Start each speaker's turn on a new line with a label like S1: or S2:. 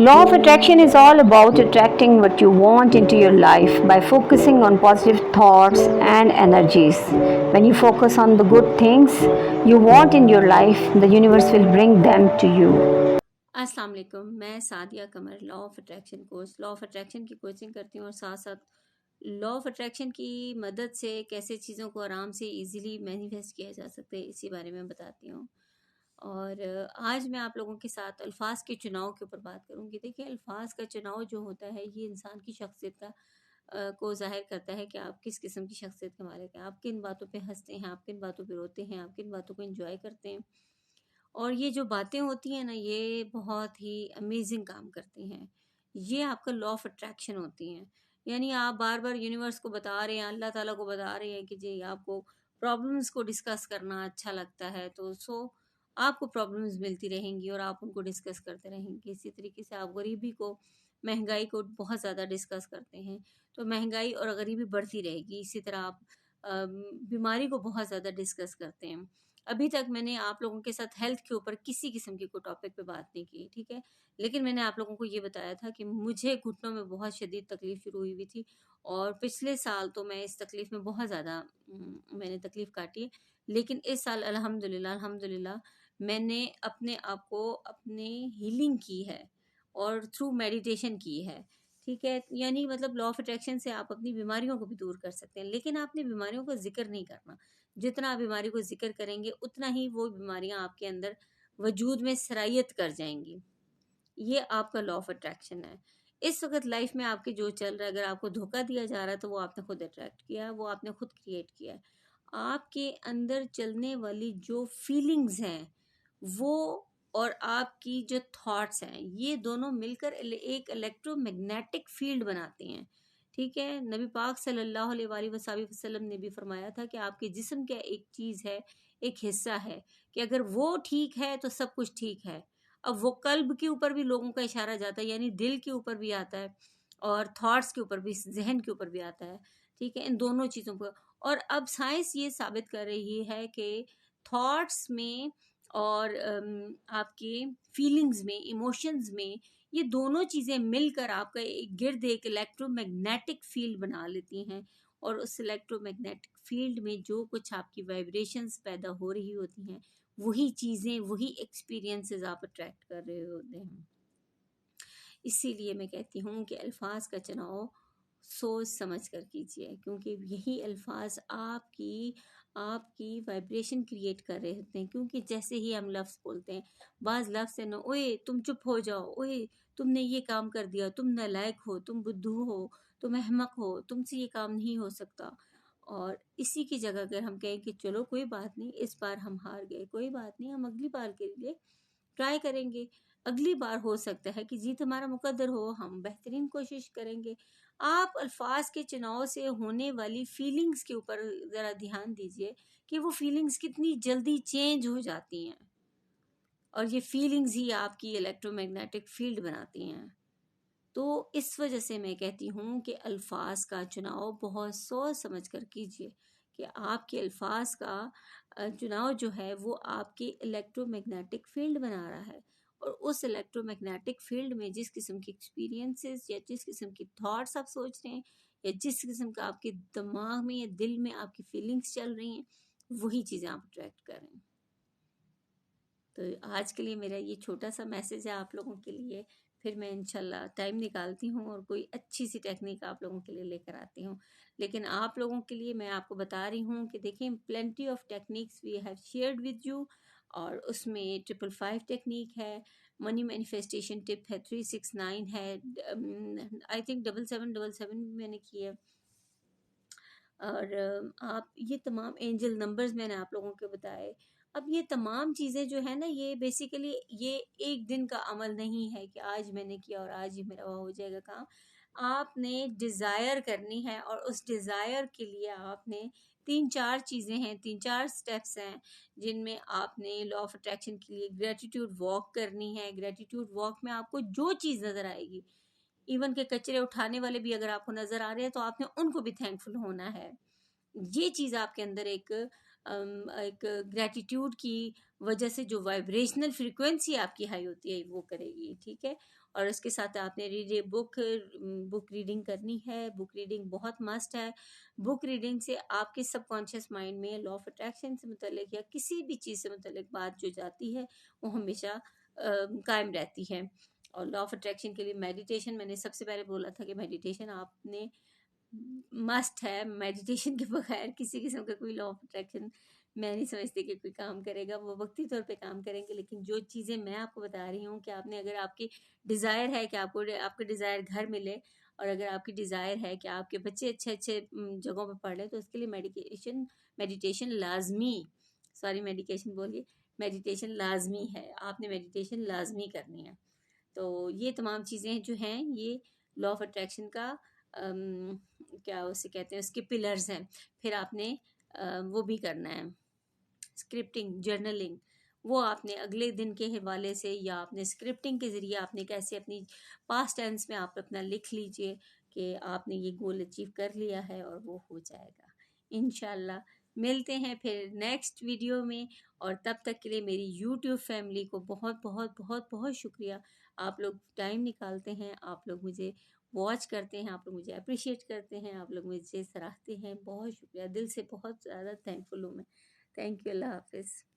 S1: Law of attraction is all about attracting what you want into your life by focusing on positive thoughts and energies. When you focus on the good things you want in your life, the universe will bring them to you.
S2: अस्सलाम वालेकुम। मैं Sadia Qamar law of attraction coach law of attraction की coaching करती हूँ और साथ साथ law of attraction की मदद से कैसे चीज़ों को आराम से इजीली मैनिफेस्ट किया जा सकता है इसी बारे में बताती हूँ। और आज मैं आप लोगों के साथ अल्फाज के चुनाव के ऊपर बात करूँगी। देखिए, अल्फाज का चुनाव जो होता है ये इंसान की शख्सियत का को ज़ाहिर करता है कि आप किस किस्म की शख्सियत के मालिक हैं। आप किन बातों पे हंसते हैं, आप किन बातों पे रोते हैं, आप किन बातों को एंजॉय करते हैं। और ये जो बातें होती हैं ना, ये बहुत ही अमेजिंग काम करती हैं। ये आपका लॉ ऑफ अट्रैक्शन होती हैं। यानी आप बार बार यूनिवर्स को बता रहे हैं, अल्लाह ताला को बता रहे हैं कि जी आपको प्रॉब्लम्स को डिस्कस करना अच्छा लगता है, तो आपको प्रॉब्लम्स मिलती रहेंगी और आप उनको डिस्कस करते रहेंगे। इसी तरीके से आप गरीबी को, महंगाई को बहुत ज़्यादा डिस्कस करते हैं, तो महंगाई और गरीबी बढ़ती रहेगी। इसी तरह आप बीमारी को बहुत ज़्यादा डिस्कस करते हैं। अभी तक मैंने आप लोगों के साथ हेल्थ के ऊपर किसी किस्म की कोई टॉपिक पे बात नहीं की, ठीक है? लेकिन मैंने आप लोगों को ये बताया था कि मुझे घुटनों में बहुत शदीद तकलीफ़ शुरू हुई थी और पिछले साल तो मैं इस तकलीफ़ में बहुत ज़्यादा मैंने तकलीफ़ काटी है। लेकिन इस साल अल्हम्दुलिल्लाह अल्हम्दुलिल्लाह मैंने अपने आप को अपने हीलिंग की है और थ्रू मेडिटेशन की है, ठीक है? यानी मतलब लॉ ऑफ अट्रैक्शन से आप अपनी बीमारियों को भी दूर कर सकते हैं, लेकिन आपने बीमारियों का ज़िक्र नहीं करना। जितना आप बीमारी को ज़िक्र करेंगे उतना ही वो बीमारियां आपके अंदर वजूद में सरायत कर जाएंगी। ये आपका लॉ ऑफ अट्रैक्शन है। इस वक्त लाइफ में आपके जो चल रहा है, अगर आपको धोखा दिया जा रहा है तो वो आपने खुद अट्रैक्ट किया है, वो आपने खुद क्रिएट किया है। आपके अंदर चलने वाली जो फीलिंग्स हैं वो और आपकी जो थॉट्स हैं, ये दोनों मिलकर एक इलेक्ट्रोमैग्नेटिक फील्ड बनाते हैं, ठीक है? नबी पाक सल्लल्लाहु अलैहि वसल्लम ने भी फरमाया था कि आपके जिस्म का एक चीज़ है, एक हिस्सा है कि अगर वो ठीक है तो सब कुछ ठीक है। अब वो कल्ब के ऊपर भी लोगों का इशारा जाता है, यानी दिल के ऊपर भी आता है और थॉट्स के ऊपर भी, ज़हन के ऊपर भी आता है, ठीक है? इन दोनों चीज़ों पर। और अब साइंस ये साबित कर रही है कि थॉट्स में और आपके फीलिंग्स में, इमोशंस में, ये दोनों चीज़ें मिलकर आपका एक गिर्द एक इलेक्ट्रोमैग्नेटिक फील्ड बना लेती हैं और उस इलेक्ट्रोमैग्नेटिक फील्ड में जो कुछ आपकी वाइब्रेशंस पैदा हो रही होती हैं, वही चीज़ें, वही एक्सपीरियंसेस आप अट्रैक्ट कर रहे होते हैं। इसीलिए मैं कहती हूँ कि अल्फाज का चुनाव सोच समझ कर कीजिए, क्योंकि यही अल्फाज आपकी आपकी वाइब्रेशन क्रिएट कर रहे होते हैं। क्योंकि जैसे ही हम लफ्ज़ बोलते हैं, बाज़ लफ्ज़ है ना, ओए तुम चुप हो जाओ, ओए तुमने ये काम कर दिया, तुम नालायक हो, तुम बुद्धू हो, तुम अहमक हो, तुमसे ये काम नहीं हो सकता। और इसी की जगह अगर हम कहें कि चलो कोई बात नहीं, इस बार हम हार गए, कोई बात नहीं, हम अगली बार के लिए ट्राई करेंगे। अगली बार हो सकता है कि जीत हमारा मुकद्दर हो, हम बेहतरीन कोशिश करेंगे। आप अल्फाज के चुनाव से होने वाली फीलिंग्स के ऊपर ज़रा ध्यान दीजिए कि वो फीलिंग्स कितनी जल्दी चेंज हो जाती हैं और ये फीलिंग्स ही आपकी इलेक्ट्रोमैग्नेटिक फील्ड बनाती हैं। तो इस वजह से मैं कहती हूँ कि अल्फाज का चुनाव बहुत सोच समझ कर कीजिए कि आपके अल्फाज का चुनाव जो है वो आपके इलेक्ट्रोमैग्नेटिक फील्ड बना रहा है और उस इलेक्ट्रोमैग्नेटिक फील्ड में जिस किस्म के एक्सपीरियंसेस या जिस किस्म की थॉट्स आप सोच रहे हैं या जिस किस्म का आपके दिमाग में या दिल में आपकी फीलिंग्स चल रही हैं, वही चीज़ें आप अट्रैक्ट करें। तो आज के लिए मेरा ये छोटा सा मैसेज है आप लोगों के लिए। फिर मैं इंशाल्लाह टाइम निकालती हूँ और कोई अच्छी सी टेक्निक आप लोगों के लिए लेकर आती हूँ। लेकिन आप लोगों के लिए मैं आपको बता रही हूँ कि देखिए, plenty of techniques we have shared with you. और उसमें 555 टेक्निक है, मनी मैनिफेस्टेशन टिप है, 369 है, आई थिंक 7777 भी मैंने की है। और आप ये तमाम एंजल नंबर्स मैंने आप लोगों को बताए। अब ये तमाम चीज़ें जो है ना, ये बेसिकली ये एक दिन का अमल नहीं है कि आज मैंने किया और आज ही मेरा वो हो जाएगा काम। आपने डिज़ायर करनी है और उस डिज़ायर के लिए आपने 3-4 चीज़ें हैं, 3-4 स्टेप्स हैं जिनमें आपने लॉ ऑफ अट्रैक्शन के लिए ग्रेटिट्यूड वॉक करनी है। ग्रेटिट्यूड वॉक में आपको जो चीज़ नज़र आएगी, इवन के कचरे उठाने वाले भी अगर आपको नज़र आ रहे हैं तो आपने उनको भी थैंकफुल होना है। ये चीज़ आपके अंदर एक एक ग्रैटिट्यूड की वजह से जो वाइब्रेशनल फ्रीक्वेंसी आपकी हाई होती है वो करेगी, ठीक है। और इसके साथ आपने बुक रीडिंग करनी है। बुक रीडिंग बहुत मस्ट है। बुक रीडिंग से आपके सबकॉन्शियस माइंड में लॉ ऑफ अट्रैक्शन से मुतल्लिक या किसी भी चीज़ से मुतल्लिक बात जो जाती है वो हमेशा कायम रहती है। और लॉ ऑफ अट्रैक्शन के लिए मेडिटेशन, मैंने सबसे पहले बोला था कि मेडिटेशन आपने मस्ट है। मेडिटेशन के बगैर किसी किस्म का कोई लॉ ऑफ अट्रैक्शन मैं नहीं समझती कि कोई काम करेगा। वो वक्ती तौर पे काम करेंगे, लेकिन जो चीज़ें मैं आपको बता रही हूँ कि आपने, अगर आपकी डिज़ायर है कि आपको आपका डिज़ायर घर मिले, और अगर आपकी डिज़ायर है कि आपके बच्चे अच्छे अच्छे जगहों पे पढ़ लें, तो उसके लिए मेडिटेशन लाजमी, सॉरी मेडिकेशन बोलिए, मेडिटेशन लाजमी है। आपने मेडिटेशन लाजमी करनी है। तो ये तमाम चीज़ें जो हैं ये लॉ ऑफ अट्रैक्शन का क्या उसे कहते हैं, उसके पिलर्स हैं। फिर आपने वो भी करना है, स्क्रिप्टिंग, जर्नलिंग। वो आपने अगले दिन के हवाले से या आपने स्क्रिप्टिंग के ज़रिए आपने कैसे अपनी पास्ट टेंस में आप अपना लिख लीजिए कि आपने ये गोल अचीव कर लिया है, और वो हो जाएगा इंशाल्लाह। मिलते हैं फिर नेक्स्ट वीडियो में, और तब तक के लिए मेरी यूट्यूब फैमिली को बहुत बहुत बहुत बहुत शुक्रिया। आप लोग टाइम निकालते हैं, आप लोग मुझे वॉच करते हैं, आप लोग मुझे अप्रिशिएट करते हैं, आप लोग मुझे सराहते हैं। बहुत शुक्रिया, दिल से बहुत ज़्यादा थैंकफुल हूँ मैं। Thank you. अल्लाह हाफिज़।